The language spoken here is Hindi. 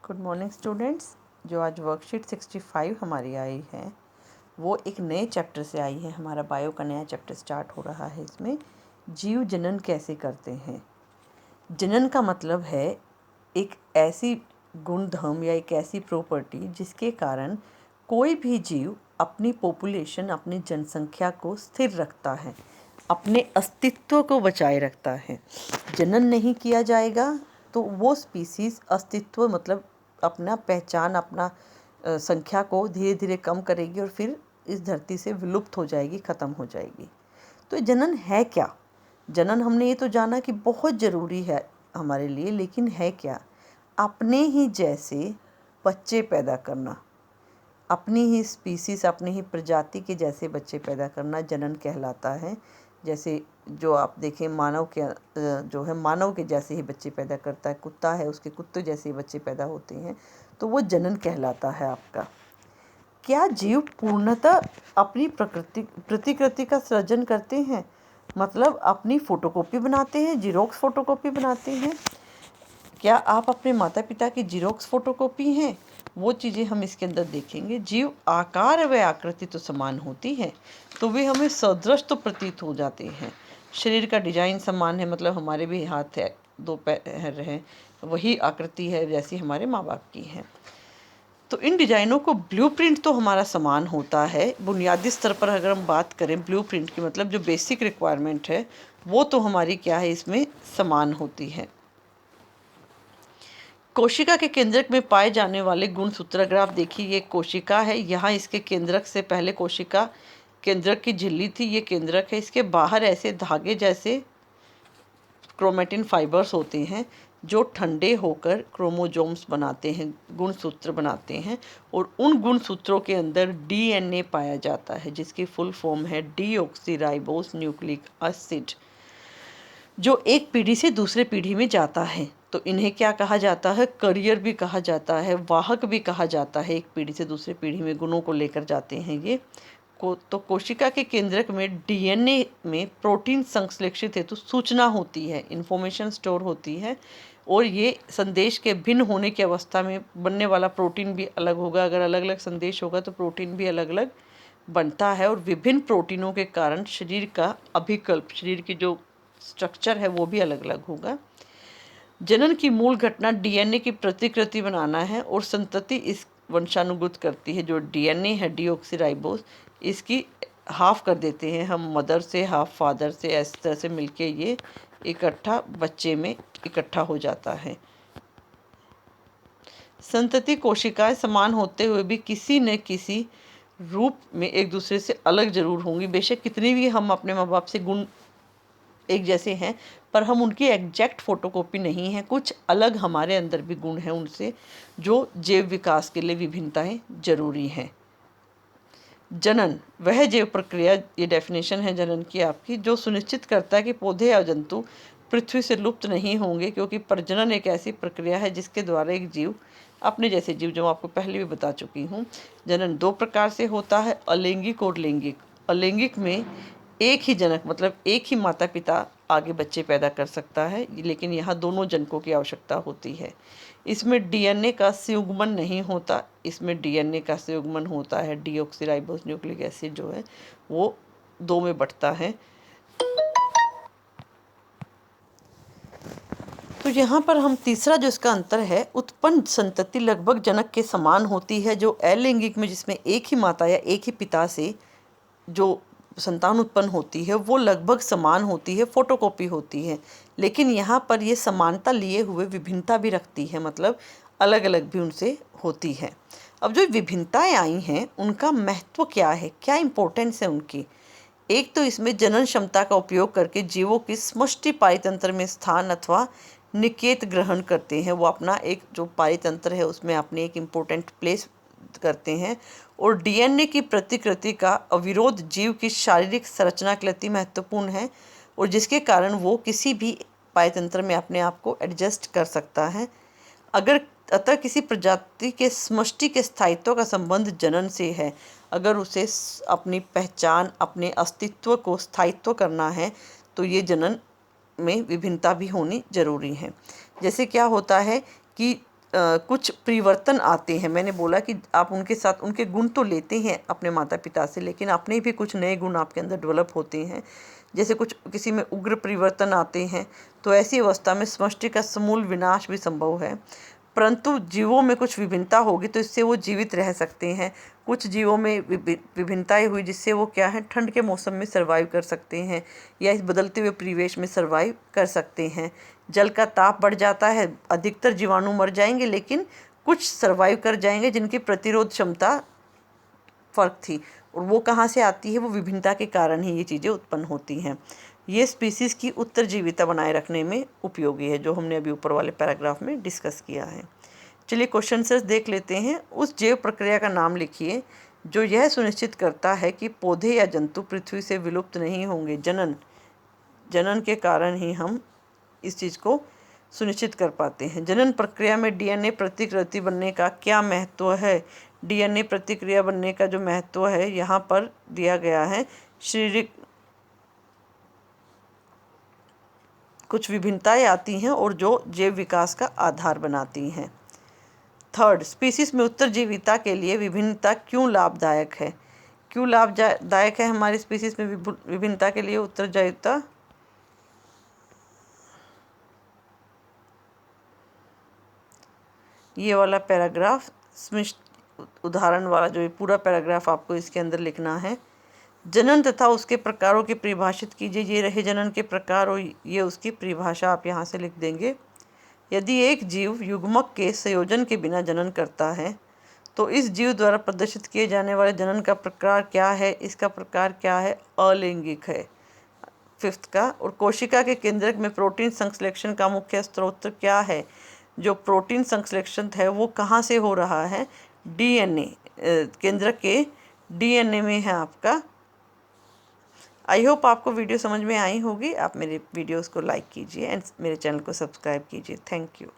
Good morning students. जो आज वर्कशीट 65 हमारी आई है वो एक नए चैप्टर से आई है। हमारा बायो का नया चैप्टर स्टार्ट हो रहा है। इसमें जीव जनन कैसे करते हैं। जनन का मतलब है एक ऐसी गुणधर्म या एक ऐसी प्रॉपर्टी जिसके कारण कोई भी जीव अपनी पॉपुलेशन, अपनी जनसंख्या को स्थिर रखता है, अपने अस्तित्व को बचाए रखता है। जनन नहीं किया जाएगा तो वो स्पीसीज़ अस्तित्व मतलब अपना पहचान, अपना संख्या को धीरे धीरे कम करेगी और फिर इस धरती से विलुप्त हो जाएगी, ख़त्म हो जाएगी। तो जनन है क्या? जनन हमने ये तो जाना कि बहुत ज़रूरी है हमारे लिए, लेकिन है क्या? अपने ही जैसे बच्चे पैदा करना, अपनी ही स्पीसीज़, अपनी ही प्रजाति के जैसे बच्चे पैदा करना जनन कहलाता है। जैसे जो आप देखें मानव के जो है मानव के जैसे ही बच्चे पैदा करता है, कुत्ता है उसके कुत्ते जैसे ही बच्चे पैदा होते हैं, तो वो जनन कहलाता है आपका। क्या जीव पूर्णतः अपनी प्रतिकृति का सृजन करते हैं, मतलब अपनी फ़ोटोकॉपी बनाते हैं, जीरोक्स फ़ोटोकॉपी बनाते हैं? क्या आप अपने माता पिता की जीरोक्स फ़ोटोकॉपी हैं? वो चीज़ें हम इसके अंदर देखेंगे। जीव आकार व आकृति तो समान होती है, तो वे हमें सदृश तो प्रतीत हो जाते हैं। शरीर का डिजाइन समान है, मतलब हमारे भी हाथ है, दो पैर हैं, वही आकृति है जैसी हमारे माँ बाप की है। तो इन डिजाइनों को ब्लूप्रिंट तो हमारा समान होता है। बुनियादी स्तर पर अगर हम बात करें ब्लूप्रिंट की, मतलब जो बेसिक रिक्वायरमेंट है वो तो हमारी क्या है, इसमें समान होती है। कोशिका के केंद्रक में पाए जाने वाले गुणसूत्र, अगर आप देखिए ये कोशिका है, यहाँ इसके केंद्रक से पहले कोशिका केंद्रक की झिल्ली थी, ये केंद्रक है। इसके बाहर ऐसे धागे जैसे क्रोमेटिन फाइबर्स होते हैं जो ठंडे होकर क्रोमोजोम्स बनाते हैं, गुणसूत्र बनाते हैं। और उन गुणसूत्रों के अंदर डीएनए पाया जाता है जिसकी फुल फॉर्म है डीऑक्सीराइबोस न्यूक्लिक एसिड, जो एक पीढ़ी से दूसरे पीढ़ी में जाता है। तो इन्हें क्या कहा जाता है? करियर भी कहा जाता है, वाहक भी कहा जाता है। एक पीढ़ी से दूसरे पीढ़ी में गुणों को लेकर जाते हैं ये तो कोशिका के केंद्रक में डीएनए में प्रोटीन संश्लेषित हेतु सूचना होती है, इंफॉर्मेशन स्टोर होती है। और ये संदेश के भिन्न होने की अवस्था में बनने वाला प्रोटीन भी अलग होगा। अगर अलग अलग संदेश होगा तो प्रोटीन भी अलग अलग बनता है। और विभिन्न प्रोटीनों के कारण शरीर का अभिकल्प, शरीर की जो स्ट्रक्चर है वो भी अलग अलग होगा। जनन की मूल घटना डीएनए की प्रतिकृति बनाना है और संतति इस वंशानुगत करती है। जो डीएनए है डीऑक्सीराइबोस, इसकी हाफ कर देते हैं हम, मदर से हाफ फादर से, इस तरह से मिलके ये इकट्ठा बच्चे में इकट्ठा हो जाता है। संतति कोशिकाएं समान होते हुए भी किसी न किसी रूप में एक दूसरे से अलग जरूर होंगी। बेशक कितनी भी हम अपने माँ बाप से गुण एक जैसे हैं, पर हम उनकी एग्जैक्ट फोटोकॉपी नहीं है। कुछ अलग हमारे अंदर भी गुण हैं उनसे, जो जैव विकास के लिए विभिन्नताएं जरूरी हैं। जनन वह जैव प्रक्रिया, ये डेफिनेशन है जनन की आपकी, जो सुनिश्चित करता है कि पौधे या जंतु पृथ्वी से लुप्त नहीं होंगे, क्योंकि प्रजनन एक ऐसी प्रक्रिया है जिसके द्वारा एक जीव अपने जैसे जीव, जो आपको पहले भी बता चुकी हूँ। जनन दो प्रकार से होता है, अलैंगिक और लैंगिक। अलैंगिक में एक ही जनक मतलब एक ही माता पिता आगे बच्चे पैदा कर सकता है, लेकिन यहाँ दोनों जनकों की आवश्यकता होती है। इसमें डीएनए का संयुग्मन नहीं होता, इसमें डीएनए का संयुग्मन होता है डीऑक्सीराइबोस न्यूक्लिक एसिड जो है वो दो में बंटता है। तो यहाँ पर हम तीसरा जो इसका अंतर है, उत्पन्न संतति लगभग जनक के समान होती है। जो अलैंगिक में जिसमें एक ही माता या एक ही पिता से जो संतान उत्पन्न होती है वो लगभग समान होती है, फोटोकॉपी होती है। लेकिन यहाँ पर ये समानता लिए हुए विभिन्नता भी रखती है, मतलब अलग अलग भी उनसे होती है। अब जो विभिन्नताएं आई हैं उनका महत्व क्या है, क्या इम्पोर्टेंस है उनकी? एक तो इसमें जनन क्षमता का उपयोग करके जीवों की समष्टि पारितंत्र में स्थान अथवा निकेत ग्रहण करते हैं। वो अपना एक जो पारितंत्र है उसमें अपने एक इम्पोर्टेंट प्लेस करते हैं। और डीएनए की प्रतिकृति का अविरोध जीव की शारीरिक संरचना के लिए अति महत्वपूर्ण है, और जिसके कारण वो किसी भी पारितंत्र में अपने आप को एडजस्ट कर सकता है। अतः किसी प्रजाति के समष्टि के स्थायित्व का संबंध जनन से है। अगर उसे अपनी पहचान, अपने अस्तित्व को स्थायित्व करना है तो ये जनन में विभिन्नता भी होनी जरूरी है। जैसे क्या होता है कि कुछ परिवर्तन आते हैं। मैंने बोला कि आप उनके साथ उनके गुण तो लेते हैं अपने माता पिता से, लेकिन अपने भी कुछ नए गुण आपके अंदर डेवलप होते हैं। जैसे कुछ किसी में उग्र परिवर्तन आते हैं, तो ऐसी अवस्था में समष्टि का समूल विनाश भी संभव है। परंतु जीवों में कुछ विभिन्नता होगी तो इससे वो जीवित रह सकते हैं। कुछ जीवों में विभिन्नताएं हुई जिससे वो क्या है, ठंड के मौसम में सर्वाइव कर सकते हैं या इस बदलते हुए परिवेश में सर्वाइव कर सकते हैं। जल का ताप बढ़ जाता है, अधिकतर जीवाणु मर जाएंगे, लेकिन कुछ सर्वाइव कर जाएंगे जिनकी प्रतिरोध क्षमता फ़र्क थी। और वो कहाँ से आती है, वो विभिन्नता के कारण ही ये चीज़ें उत्पन्न होती हैं। ये स्पीसीज़ की उत्तरजीविता बनाए रखने में उपयोगी है, जो हमने अभी ऊपर वाले पैराग्राफ में डिस्कस किया है। चलिए क्वेश्चन आंसर्स देख लेते हैं। उस जैव प्रक्रिया का नाम लिखिए जो यह सुनिश्चित करता है कि पौधे या जंतु पृथ्वी से विलुप्त नहीं होंगे। जनन के कारण ही हम इस चीज़ को सुनिश्चित कर पाते हैं। जनन प्रक्रिया में डीएनए प्रतिकृति बनने का क्या महत्व है? डीएनए प्रतिक्रिया बनने का जो महत्व है यहाँ पर दिया गया है। शारीरिक कुछ विभिन्नताएं आती हैं और जो जैव विकास का आधार बनाती हैं। थर्ड, स्पीसीज में उत्तरजीविता के लिए विभिन्नता क्यों लाभदायक है? क्यों लाभदायक है हमारी स्पीसीज में विभिन्नता के लिए उत्तरजीविता? ये वाला पैराग्राफ उदाहरण वाला जो ये पूरा पैराग्राफ आपको इसके अंदर लिखना है। जनन तथा उसके प्रकारों की परिभाषित कीजिए। ये रहे जनन के प्रकार और ये उसकी परिभाषा आप यहाँ से लिख देंगे। यदि एक जीव युग्मक के संयोजन के बिना जनन करता है तो इस जीव द्वारा प्रदर्शित किए जाने वाले जनन का प्रकार क्या है? इसका प्रकार क्या है? अलैंगिक है। फिफ्थ का, और कोशिका के केंद्रक में प्रोटीन संश्लेषण का मुख्य स्रोत क्या है? जो प्रोटीन संश्लेषण है वो कहाँ से हो रहा है? डीएनए, केंद्रक के डीएनए में है आपका। आई होप आपको वीडियो समझ में आई होगी। आप मेरे वीडियोस को लाइक कीजिए एंड मेरे चैनल को सब्सक्राइब कीजिए। Thank you.